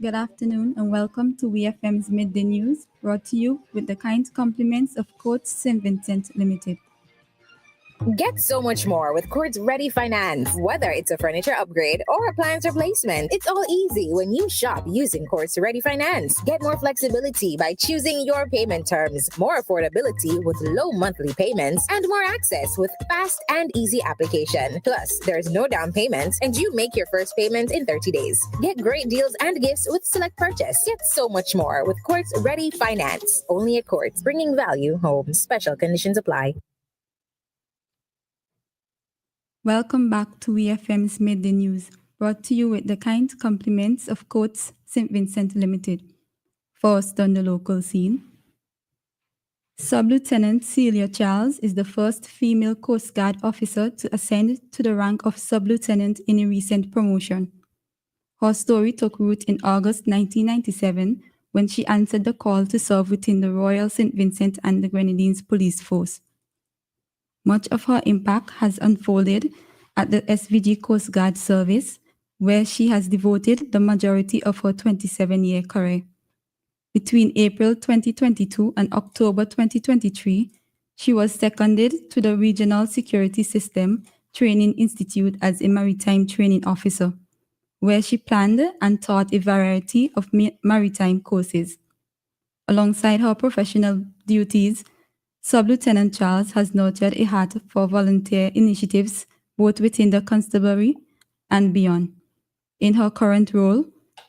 Good afternoon and welcome to WEFM's Midday News, brought to you with the kind compliments of Coach St. Vincent Limited. Get so much more with Quartz Ready Finance. Whether it's a furniture upgrade or appliance replacement, it's all easy when you shop using Quartz Ready Finance. Get more flexibility by choosing your payment terms, more affordability with low monthly payments, and more access with fast and easy application. Plus, there's no down payment and you make your first payment in 30 days. Get great deals and gifts with select purchase. Get so much more with Quartz Ready Finance. Only at Quartz, bringing value home. Special conditions apply. Welcome back to WEFM's Midday News, brought to you with the kind compliments of Coach St. Vincent Limited. First on the local scene. Sub-Lieutenant Celia Charles is the first female Coast Guard officer to ascend to the rank of sub-lieutenant in a recent promotion. Her story took root in August 1997 when she answered the call to serve within the Royal St. Vincent and the Grenadines Police Force. Much of her impact has unfolded at the SVG Coast Guard Service, where she has devoted the majority of her 27-year career. Between April 2022 and October 2023, she was seconded to the Regional Security System Training Institute as a maritime training officer, where she planned and taught a variety of maritime courses. Alongside her professional duties, Sub-Lieutenant Charles has nurtured a heart for volunteer initiatives both within the constabulary and beyond. In her current role,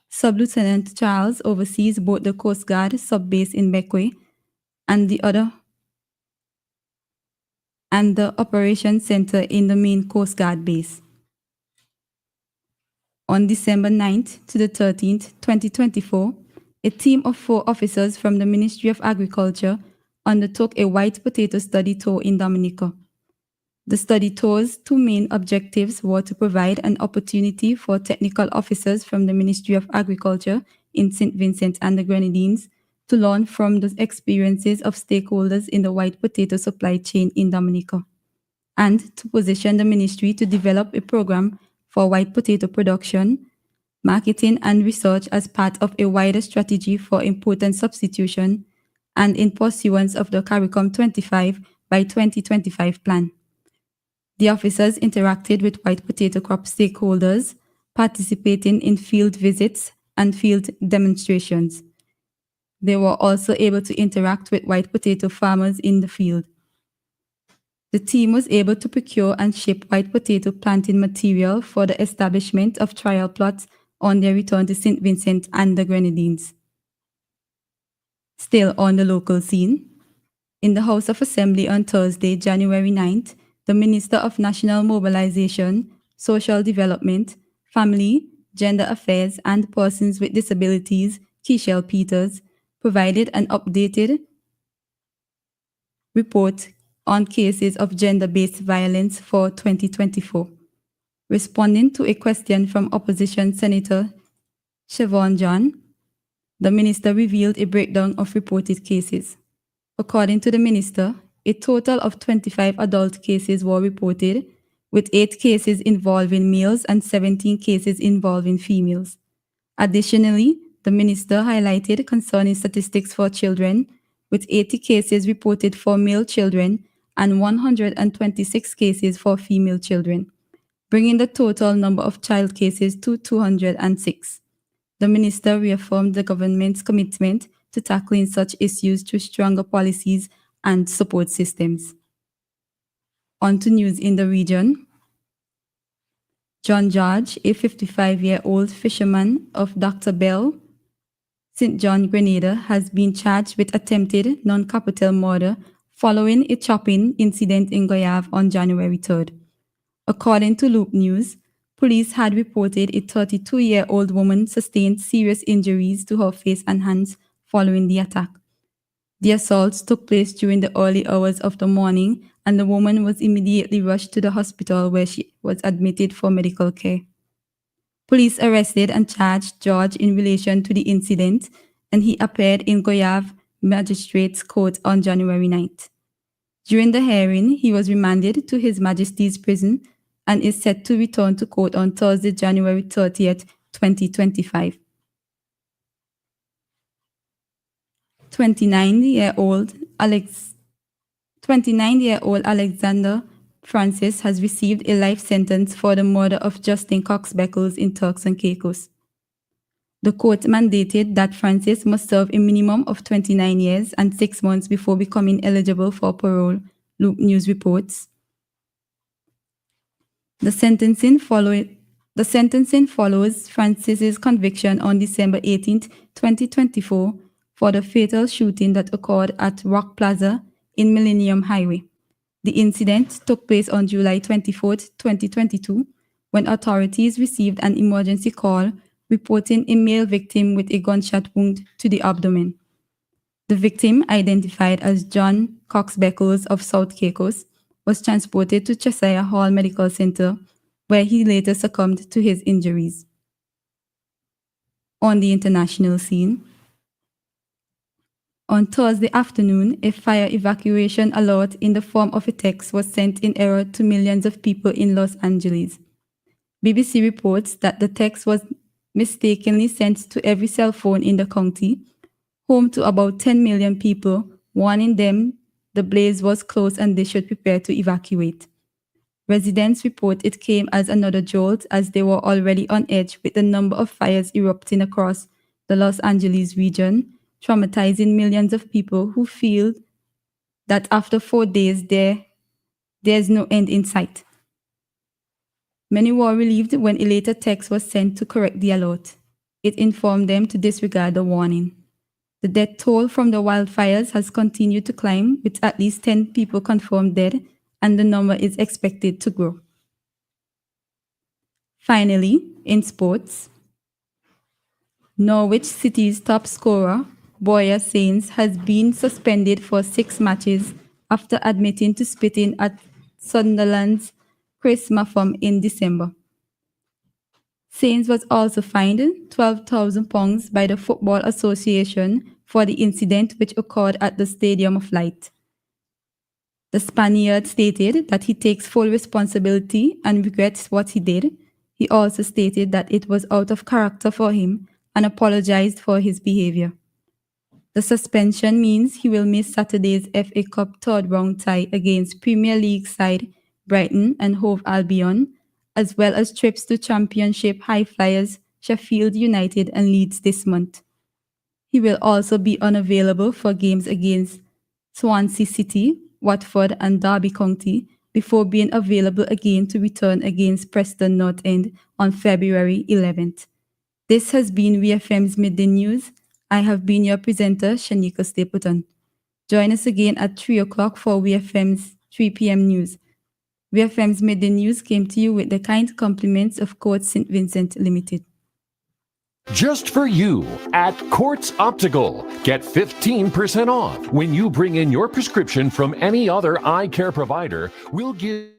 Sub-Lieutenant Charles oversees both the Coast Guard sub-base in Bequia and the Operations Center in the main Coast Guard base. On December 9th to the 13th, 2024, a team of 4 officers from the Ministry of Agriculture undertook a white potato study tour in Dominica. The study tour's 2 main objectives were to provide an opportunity for technical officers from the Ministry of Agriculture in St. Vincent and the Grenadines to learn from the experiences of stakeholders in the white potato supply chain in Dominica, and to position the ministry to develop a program for white potato production, marketing, and research as part of a wider strategy for important substitution and in pursuance of the CARICOM 25 by 2025 plan. The officers interacted with white potato crop stakeholders, participating in field visits and field demonstrations. They were also able to interact with white potato farmers in the field. The team was able to procure and ship white potato planting material for the establishment of trial plots on their return to St. Vincent and the Grenadines. Still on the local scene, in the House of Assembly on Thursday, January 9th, the Minister of National Mobilization, Social Development, Family, Gender Affairs and Persons with Disabilities, Keishel Peters, provided an updated report on cases of gender-based violence for 2024. Responding to a question from Opposition Senator Siobhan John, the minister revealed a breakdown of reported cases. According to the minister, a total of 25 adult cases were reported, with 8 cases involving males and 17 cases involving females. Additionally, the minister highlighted concerning statistics for children, with 80 cases reported for male children and 126 cases for female children, bringing the total number of child cases to 206. The minister reaffirmed the government's commitment to tackling such issues through stronger policies and support systems. On to news in the region. John George, a 55-year-old fisherman of Dr. Bell, St. John, Grenada, has been charged with attempted non-capital murder following a chopping incident in Goyave on January 3rd. According to Loop News, police had reported a 32-year-old woman sustained serious injuries to her face and hands following the attack. The assaults took place during the early hours of the morning, and the woman was immediately rushed to the hospital where she was admitted for medical care. Police arrested and charged George in relation to the incident, and he appeared in Goyave Magistrates Court on January 9th. During the hearing, he was remanded to His Majesty's Prison and is set to return to court on Thursday, January 30th, 2025. 29-year-old Alex 29-year-old Alexander Francis has received a life sentence for the murder of Justin Cox Beckles in Turks and Caicos. The court mandated that Francis must serve a minimum of 29 years and 6 months before becoming eligible for parole, Loop News reports. The sentencing follows Francis's conviction on December 18, 2024, for the fatal shooting that occurred at Rock Plaza in Millennium Highway. The incident took place on July 24, 2022, when authorities received an emergency call reporting a male victim with a gunshot wound to the abdomen. The victim, identified as John Cox Beckles of South Caicos, was transported to Cheshire Hall Medical Center, where he later succumbed to his injuries. On the international scene, on Thursday afternoon, a fire evacuation alert in the form of a text was sent in error to millions of people in Los Angeles. BBC reports that the text was mistakenly sent to every cell phone in the county, home to about 10 million people, warning them the blaze was close and they should prepare to evacuate. Residents report it came as another jolt as they were already on edge with the number of fires erupting across the Los Angeles region, traumatizing millions of people who feel that after 4 days there's no end in sight. Many were relieved when a later text was sent to correct the alert. It informed them to disregard the warning. The death toll from the wildfires has continued to climb, with at least 10 people confirmed dead, and the number is expected to grow. Finally, in sports, Norwich City's top scorer, Boya Sainz, has been suspended for 6 matches after admitting to spitting at Sunderland's Chris Maffam in December. Sainz was also fined £12,000 by the Football Association for the incident which occurred at the Stadium of Light. The Spaniard stated that he takes full responsibility and regrets what he did. He also stated that it was out of character for him and apologized for his behavior. The suspension means he will miss Saturday's FA Cup third-round tie against Premier League side Brighton and Hove Albion, as well as trips to Championship high flyers Sheffield United and Leeds this month. He will also be unavailable for games against Swansea City, Watford and Derby County before being available again to return against Preston North End on February 11th. This has been WEFM's Midday News. I have been your presenter, Shanica Stapleton. Join us again at 3 o'clock for WEFM's 3 p.m. news. WEFM's Midday News came to you with the kind compliments of Court St. Vincent Limited. Just for you at Quartz Optical. Get 15% off when you bring in your prescription from any other eye care provider. We'll give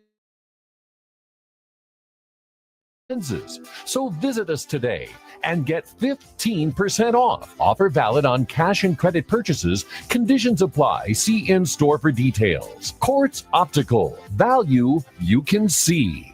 lenses. So visit us today and get 15% off. Offer valid on cash and credit purchases. Conditions apply. See in-store for details. Quartz Optical. Value you can see.